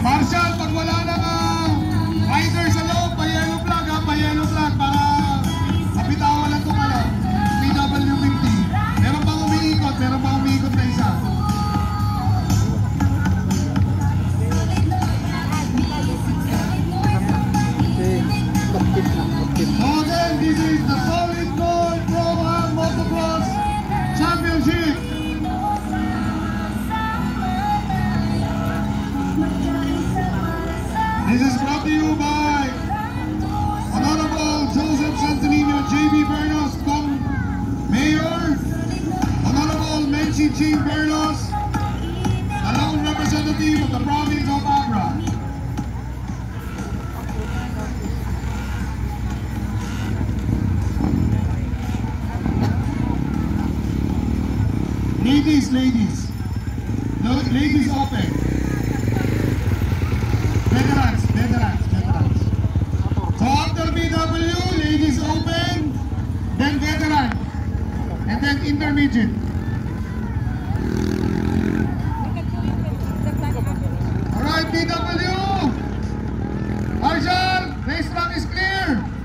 Marshall, pag wala na rider sa loob, pa-yellow flag ha, pa-yellow flag para mapitawan lang itong PW50. Meron pang umiikot na isa. Again, this is the Solid Gold Pro-Am Motocross Championship. This is brought to you by Honorable Joseph Santonino, J.B. Bernos, Mayor, Honorable Menchi G. Bernos, the lone representative of the province of Abra. Ladies open. Veterans. So after BW, ladies open, then veteran, and then intermediate. Alright, BW! Marshall, racetrack is clear!